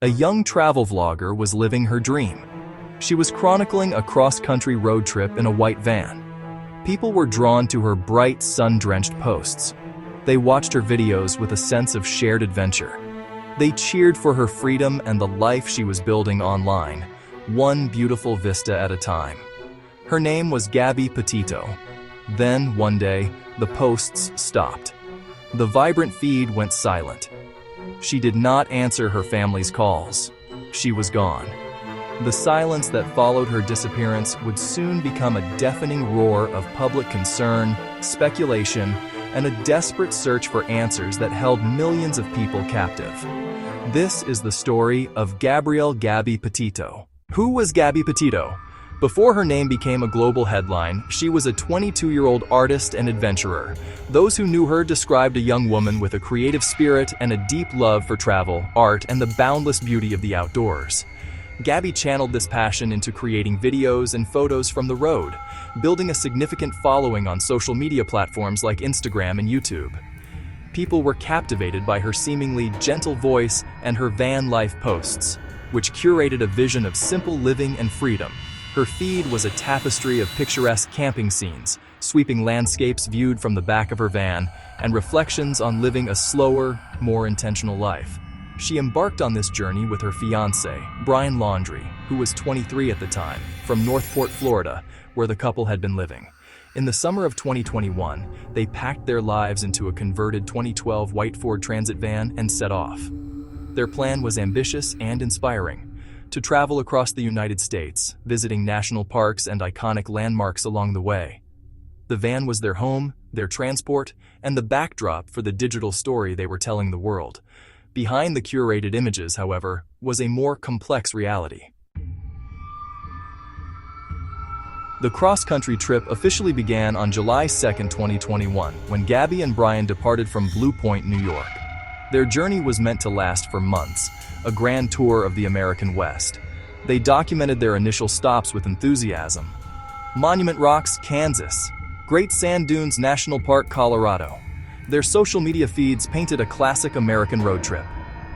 A young travel vlogger was living her dream. She was chronicling a cross-country road trip in a white van. People were drawn to her bright, sun-drenched posts. They watched her videos with a sense of shared adventure. They cheered for her freedom and the life she was building online, one beautiful vista at a time. Her name was Gabby Petito. Then, one day, the posts stopped. The vibrant feed went silent. She did not answer her family's calls. She was gone. The silence that followed her disappearance would soon become a deafening roar of public concern, speculation, and a desperate search for answers that held millions of people captive. This is the story of Gabrielle "Gabby" Petito. Who was Gabby Petito? Before her name became a global headline, she was a 22-year-old artist and adventurer. Those who knew her described a young woman with a creative spirit and a deep love for travel, art, and the boundless beauty of the outdoors. Gabby channeled this passion into creating videos and photos from the road, building a significant following on social media platforms like Instagram and YouTube. People were captivated by her seemingly gentle voice and her van life posts, which curated a vision of simple living and freedom. Her feed was a tapestry of picturesque camping scenes, sweeping landscapes viewed from the back of her van, and reflections on living a slower, more intentional life. She embarked on this journey with her fiancé, Brian Laundrie, who was 23 at the time, from Northport, Florida, where the couple had been living. In the summer of 2021, they packed their lives into a converted 2012 white Ford Transit van and set off. Their plan was ambitious and inspiring: to travel across the United States, visiting national parks and iconic landmarks along the way. The van was their home, their transport, and the backdrop for the digital story they were telling the world. Behind the curated images, however, was a more complex reality. The cross-country trip officially began on July 2, 2021, when Gabby and Brian departed from Blue Point, New York. Their journey was meant to last for months, a grand tour of the American West. They documented their initial stops with enthusiasm. Monument Rocks, Kansas. Great Sand Dunes National Park, Colorado. Their social media feeds painted a classic American road trip.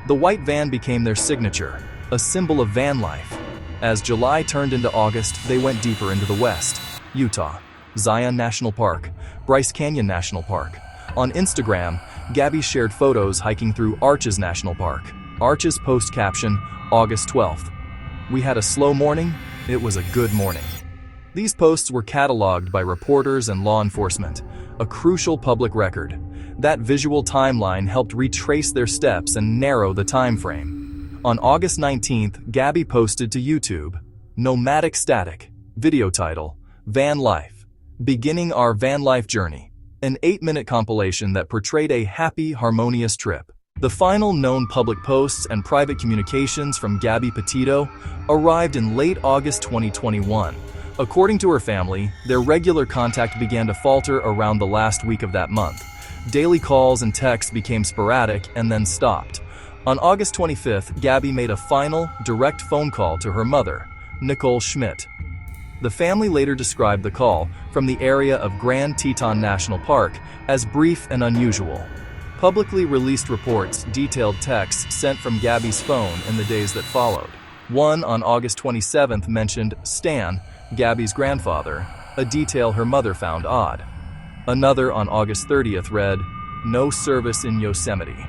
The white van became their signature, a symbol of van life. As July turned into August, they went deeper into the West. Utah, Zion National Park, Bryce Canyon National Park. On Instagram, Gabby shared photos hiking through Arches National Park. Arches post caption, August 12th. "We had a slow morning, it was a good morning." These posts were cataloged by reporters and law enforcement, a crucial public record. That visual timeline helped retrace their steps and narrow the time frame. On August 19th, Gabby posted to YouTube, "Nomadic Static," video title, "Van Life, Beginning Our Van Life Journey," an 8-minute compilation that portrayed a happy, harmonious trip. The final known public posts and private communications from Gabby Petito arrived in late August 2021. According to her family, their regular contact began to falter around the last week of that month. Daily calls and texts became sporadic and then stopped. On August 25th, Gabby made a final, direct phone call to her mother, Nicole Schmidt. The family later described the call, from the area of Grand Teton National Park, as brief and unusual. Publicly released reports detailed texts sent from Gabby's phone in the days that followed. One on August 27th mentioned Stan, Gabby's grandfather, a detail her mother found odd. Another on August 30th read, "No service in Yosemite."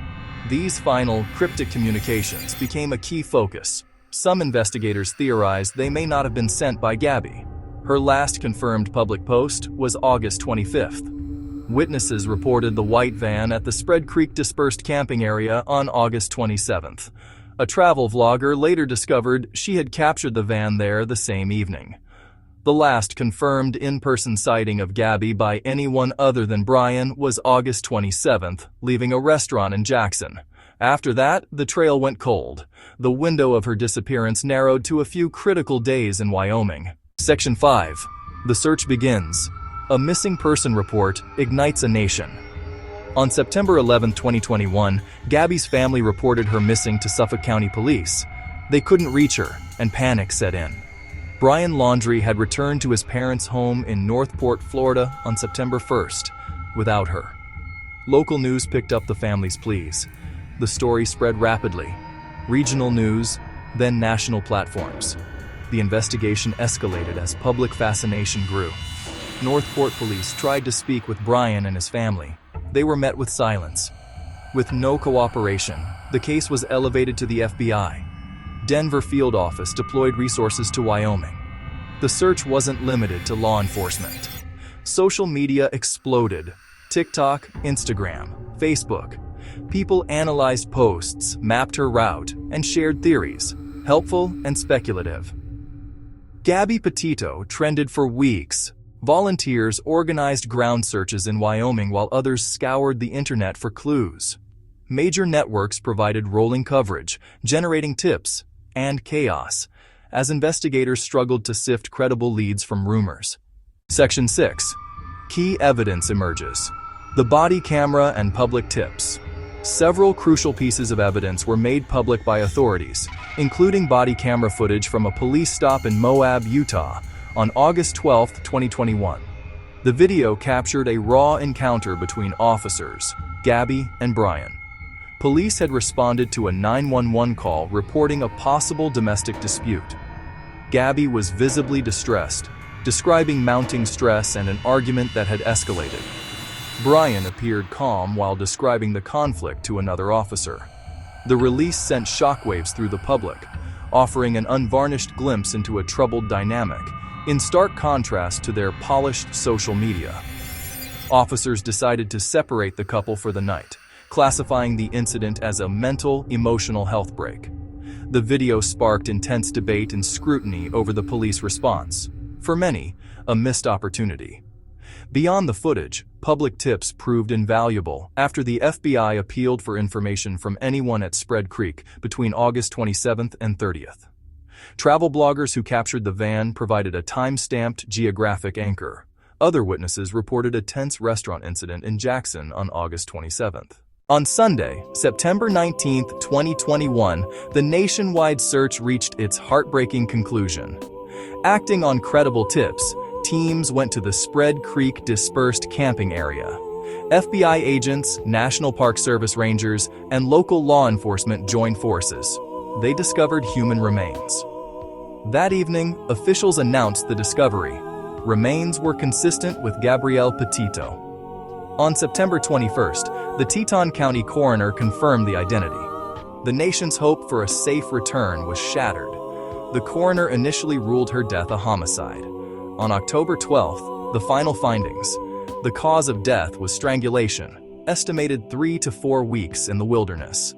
These final, cryptic communications became a key focus. Some investigators theorized they may not have been sent by Gabby. Her last confirmed public post was August 25th. Witnesses reported the white van at the Spread Creek dispersed camping area on August 27th. A travel vlogger later discovered she had captured the van there the same evening. The last confirmed in-person sighting of Gabby by anyone other than Brian was August 27th, leaving a restaurant in Jackson. After that, the trail went cold. The window of her disappearance narrowed to a few critical days in Wyoming. Section 5. The search begins. A missing person report ignites a nation. On September 11, 2021, Gabby's family reported her missing to Suffolk County Police. They couldn't reach her, and panic set in. Brian Laundrie had returned to his parents' home in Northport, Florida on September 1st, without her. Local news picked up the family's pleas. The story spread rapidly. regional news, then national platforms. The investigation escalated as public fascination grew. Northport police tried to speak with Brian and his family. They were met with silence. With no cooperation, the case was elevated to the FBI. Denver field office deployed resources to Wyoming. The search wasn't limited to law enforcement. Social media exploded. TikTok, Instagram, Facebook. People analyzed posts, mapped her route, and shared theories, helpful and speculative. Gabby Petito trended for weeks. Volunteers organized ground searches in Wyoming while others scoured the internet for clues. Major networks provided rolling coverage, generating tips and chaos, as investigators struggled to sift credible leads from rumors. Section 6. Key evidence emerges. The body camera and public tips. Several crucial pieces of evidence were made public by authorities, including body camera footage from a police stop in Moab, Utah, on August 12, 2021. The video captured a raw encounter between officers, Gabby and Brian. Police had responded to a 911 call reporting a possible domestic dispute. Gabby was visibly distressed, describing mounting stress and an argument that had escalated. Brian appeared calm while describing the conflict to another officer. The release sent shockwaves through the public, offering an unvarnished glimpse into a troubled dynamic, in stark contrast to their polished social media. Officers decided to separate the couple for the night, classifying the incident as a mental, emotional health break. The video sparked intense debate and scrutiny over the police response. For many, a missed opportunity. Beyond the footage, public tips proved invaluable after the FBI appealed for information from anyone at Spread Creek between August 27th and 30th. Travel bloggers who captured the van provided a time-stamped geographic anchor. Other witnesses reported a tense restaurant incident in Jackson on August 27th. On Sunday, September 19, 2021, the nationwide search reached its heartbreaking conclusion. Acting on credible tips, teams went to the Spread Creek dispersed camping area. FBI agents, National Park Service rangers, and local law enforcement joined forces. They discovered human remains. That evening, officials announced the discovery. Remains were consistent with Gabrielle Petito. On September 21st, the Teton County coroner confirmed the identity. The nation's hope for a safe return was shattered. The coroner initially ruled her death a homicide. On October 12th, the final findings. The cause of death was strangulation, estimated 3 to 4 weeks in the wilderness.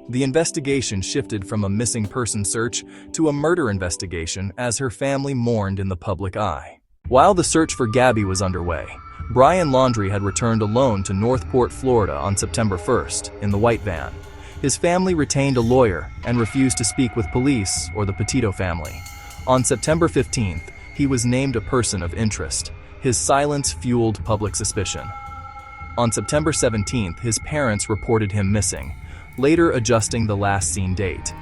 The investigation shifted from a missing person search to a murder investigation as her family mourned in the public eye. While the search for Gabby was underway, Brian Laundrie had returned alone to Northport, Florida on September 1st in the white van. His family retained a lawyer and refused to speak with police or the Petito family. On September 15th, he was named a person of interest. His silence fueled public suspicion. On September 17th, his parents reported him missing, later adjusting the last seen date.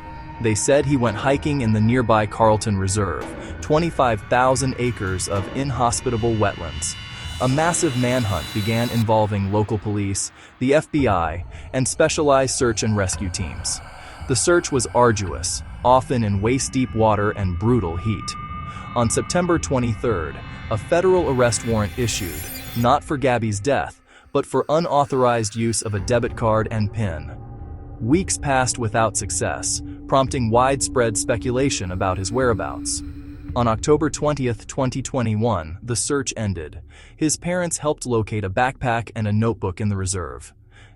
They said he went hiking in the nearby Carlton Reserve, 25,000 acres of inhospitable wetlands. A massive manhunt began involving local police, the FBI, and specialized search and rescue teams. The search was arduous, often in waist-deep water and brutal heat. On September 23rd, a federal arrest warrant issued, not for Gabby's death, but for unauthorized use of a debit card and PIN. Weeks passed without success, prompting widespread speculation about his whereabouts. On October 20th, 2021, the search ended. His parents helped locate a backpack and a notebook in the reserve.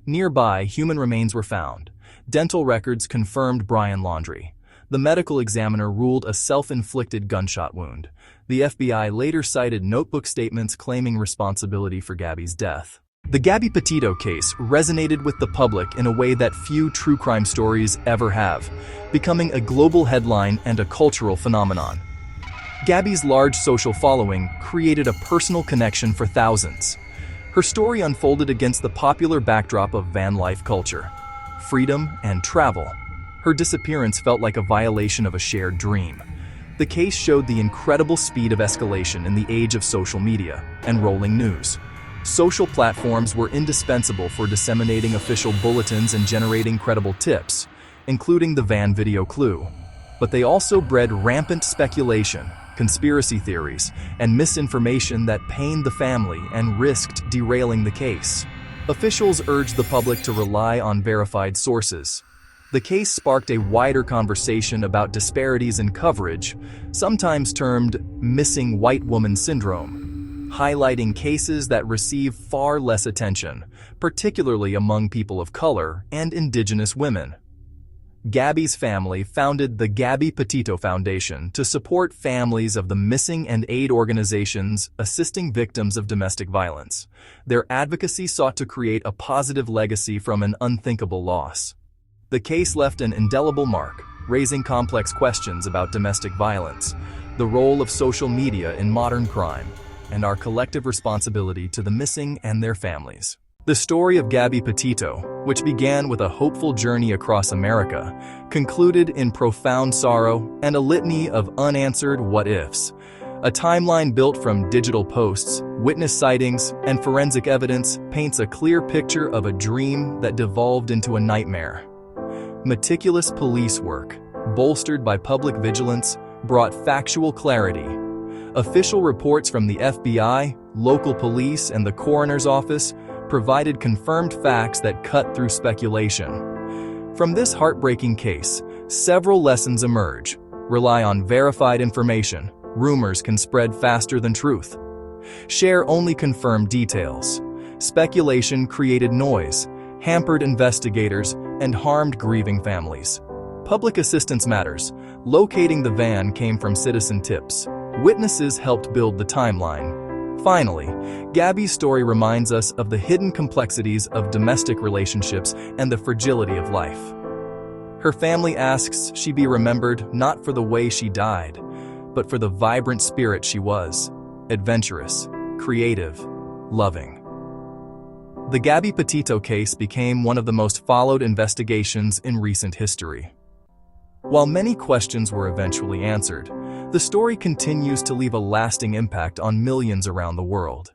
Nearby, human remains were found. Dental records confirmed Brian Laundrie. The medical examiner ruled a self-inflicted gunshot wound. The FBI later cited notebook statements claiming responsibility for Gabby's death. The Gabby Petito case resonated with the public in a way that few true crime stories ever have, becoming a global headline and a cultural phenomenon. Gabby's large social following created a personal connection for thousands. Her story unfolded against the popular backdrop of van life culture, freedom, and travel. Her disappearance felt like a violation of a shared dream. The case showed the incredible speed of escalation in the age of social media and rolling news. Social platforms were indispensable for disseminating official bulletins and generating credible tips. including the van video clue. But they also bred rampant speculation, conspiracy theories, and misinformation that pained the family and risked derailing the case. Officials urged the public to rely on verified sources. The case sparked a wider conversation about disparities in coverage, sometimes termed missing white woman syndrome, highlighting cases that receive far less attention, particularly among people of color and indigenous women. Gabby's family founded the Gabby Petito Foundation to support families of the missing and aid organizations assisting victims of domestic violence. Their advocacy sought to create a positive legacy from an unthinkable loss. The case left an indelible mark, raising complex questions about domestic violence, the role of social media in modern crime, and our collective responsibility to the missing and their families. The story of Gabby Petito, which began with a hopeful journey across America, concluded in profound sorrow and a litany of unanswered what-ifs. A timeline built from digital posts, witness sightings, and forensic evidence paints a clear picture of a dream that devolved into a nightmare. Meticulous police work, bolstered by public vigilance, brought factual clarity. Official reports from the FBI, local police, and the coroner's office provided confirmed facts that cut through speculation. From this heartbreaking case, several lessons emerge. Rely on verified information. Rumors can spread faster than truth. Share only confirmed details. Speculation created noise, hampered investigators, and harmed grieving families. Public assistance matters. Locating the van came from citizen tips. Witnesses helped build the timeline. Finally, Gabby's story reminds us of the hidden complexities of domestic relationships and the fragility of life. Her family asks she be remembered not for the way she died, but for the vibrant spirit she was: adventurous, creative, loving. The Gabby Petito case became one of the most followed investigations in recent history. While many questions were eventually answered, the story continues to leave a lasting impact on millions around the world.